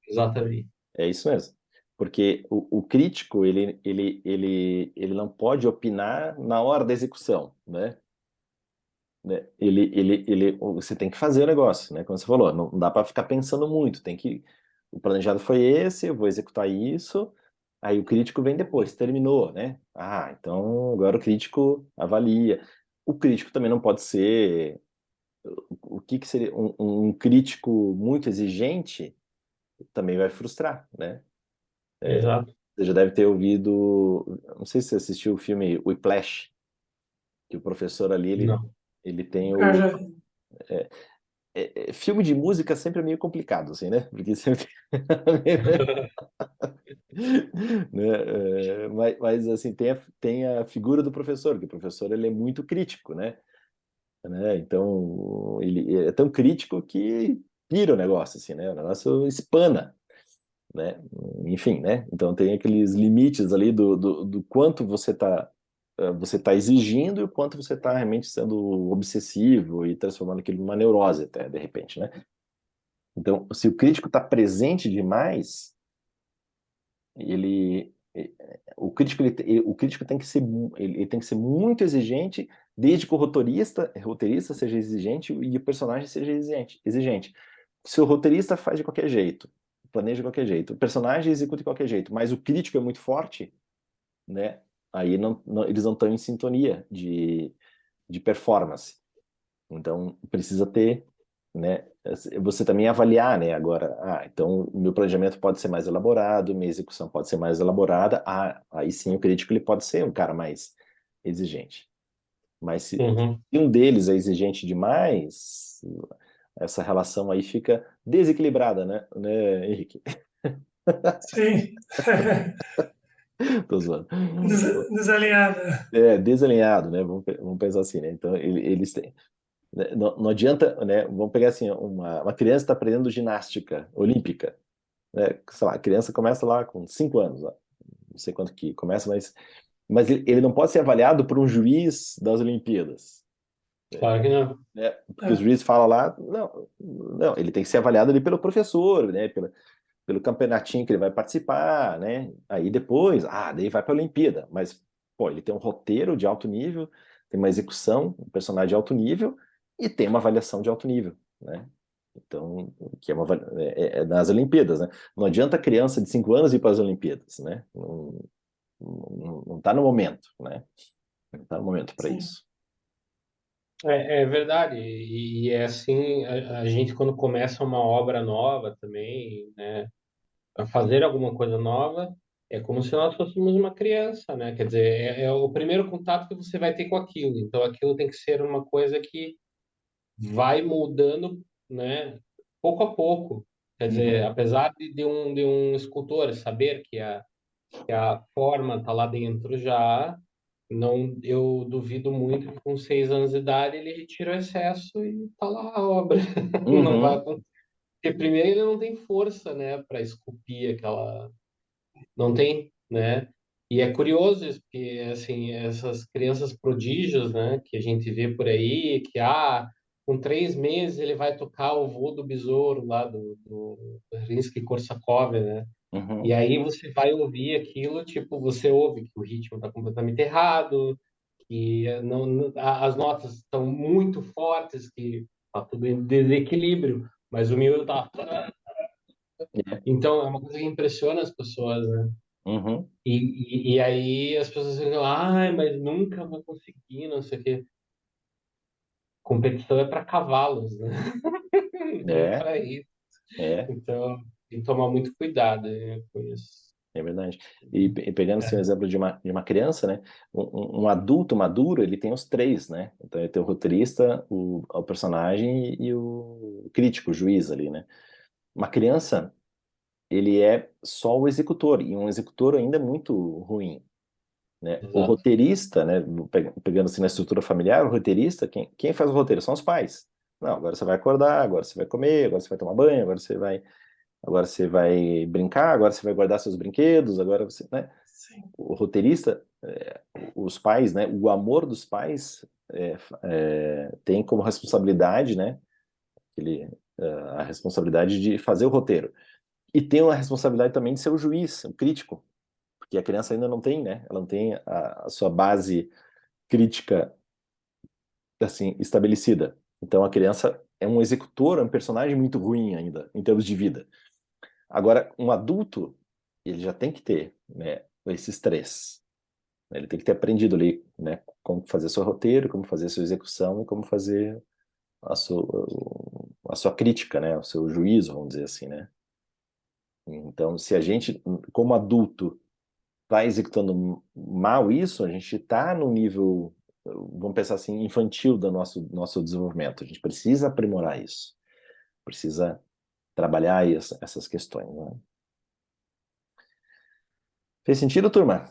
exatamente, É isso mesmo. Porque o crítico, ele não pode opinar na hora da execução, né? Você tem que fazer o negócio, né? Como você falou, não dá para ficar pensando muito, o planejado foi esse, eu vou executar isso, aí o crítico vem depois, terminou, né? Ah, então agora o crítico avalia. O crítico também não pode ser, o que seria um crítico muito exigente também vai frustrar, né? exato, Você já deve ter ouvido, não sei se você assistiu o filme Whiplash, que o professor ali, não, ele tem Eu o... já, filme de música sempre é meio complicado, assim, né? Porque sempre... né? Mas, assim, tem a figura do professor, que o professor, ele é muito crítico, né? Então, ele é tão crítico que pira o negócio, assim, né? O negócio espana, né? Enfim, né? Então tem aqueles limites ali do quanto você tá exigindo e o quanto você está realmente sendo obsessivo e transformando aquilo numa neurose até, de repente, né? Então, se o crítico está presente demais, ele, o crítico tem que ser, ele tem que ser muito exigente, desde que o roteirista seja exigente e o personagem seja exigente. Se o roteirista faz de qualquer jeito, planeja de qualquer jeito, o personagem executa de qualquer jeito, mas o crítico é muito forte, né? Aí eles não estão em sintonia de performance. Então, precisa ter, né? Você também avaliar, né? Agora, então o meu planejamento pode ser mais elaborado, minha execução pode ser mais elaborada. Aí sim o crítico ele pode ser um cara mais exigente. Mas se Uhum. um deles é exigente demais, essa relação aí fica desequilibrada, né, Henrique? Sim. Tô zoando. Desalinhada. Desalinhado, né? Vamos pensar assim, né? Então, eles têm. Não adianta, né? Vamos pegar assim, uma criança está aprendendo ginástica olímpica, né? Sei lá, a criança começa lá com 5 anos, ó, não sei quanto que começa, mas ele não pode ser avaliado por um juiz das Olimpíadas, Claro que não. né? Porque o É, juiz fala lá, não, ele tem que ser avaliado ali pelo professor, né? Pelo campeonatinho que ele vai participar, né? Aí depois, daí vai para a Olimpíada, mas pô, ele tem um roteiro de alto nível, tem uma execução, um personagem de alto nível e tem uma avaliação de alto nível, né? Então, que é nas Olimpíadas, né? Não adianta a criança de 5 anos ir para as Olimpíadas, né? Não está no momento, né? Não está no momento para sim. isso. É verdade. E é assim, a gente quando começa uma obra nova também, né, a fazer alguma coisa nova, é como se nós fôssemos uma criança, né? Quer dizer, é o primeiro contato que você vai ter com aquilo. Então, aquilo tem que ser uma coisa que vai mudando, né, pouco a pouco. Quer dizer, Uhum, apesar de um escultor saber que a forma está lá dentro já, não, eu duvido muito que com 6 anos de idade ele retira o excesso e tá lá a obra. Não vai uhum, acontecer. Porque primeiro ele não tem força, né, para esculpir aquela, não tem, né? E é curioso isso, porque assim, essas crianças prodígios, né, que a gente vê por aí, que com 3 meses ele vai tocar o voo do besouro lá do Rimsky-Korsakov, né? E uhum, aí você vai ouvir aquilo, tipo, você ouve que o ritmo está completamente errado, que as notas estão muito fortes, que tá tudo em desequilíbrio, mas o miúdo tá. é, Então é uma coisa que impressiona as pessoas, né? uhum, E aí as pessoas ficam, ai, mas nunca vou conseguir, não sei o quê. Competição é para cavalos, né? Não é é, para isso. é. Então, tem que tomar muito cuidado, né, com isso. É verdade. E pegando assim, o exemplo de uma criança, né? Um adulto maduro, ele tem os três, né? Então, ele tem o roteirista, o personagem e o crítico, o juiz ali, né? Uma criança, ele é só o executor, e um executor ainda é muito ruim, né? O Exato. roteirista, né? Pegando assim na estrutura familiar, o roteirista, quem faz o roteiro são os pais. Não, agora você vai acordar, agora você vai comer, agora você vai tomar banho, agora você vai brincar, agora você vai guardar seus brinquedos, agora você, né? Sim. O roteirista, os pais, né? O amor dos pais tem como responsabilidade, né? Ele, a responsabilidade de fazer o roteiro. E tem a responsabilidade também de ser o juiz, o crítico, porque a criança ainda não tem, né? Ela não tem a sua base crítica assim estabelecida. Então a criança é um executor, é um personagem muito ruim ainda em termos de vida. Agora, um adulto, ele já tem que ter, né, esses três. Ele tem que ter aprendido ali, né, como fazer seu roteiro, como fazer sua execução e como fazer a sua crítica, né, o seu juízo, vamos dizer assim, né. Então, se a gente, como adulto, está executando mal isso, a gente está no nível, vamos pensar assim, infantil do nosso desenvolvimento. A gente precisa aprimorar isso, precisa trabalhar aí essas questões, né? Fez sentido, turma?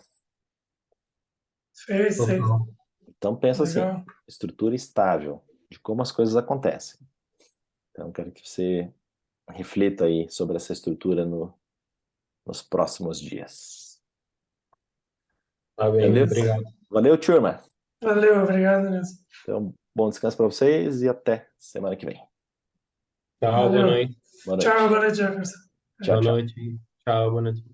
Fez, fez. Total. Então pensa assim, Legal. estrutura estável de como as coisas acontecem. Então quero que você reflita aí sobre essa estrutura nos próximos dias. Tá bem, Beleza? obrigado. Valeu, turma. Valeu, obrigado, Nilson. Então, bom descanso para vocês e até semana que vem. Tchau, boa Valeu. noite. Boa Tchau, noite. boa noite, Jefferson. Tchau, Boa tchau. noite. Tchau, boa noite.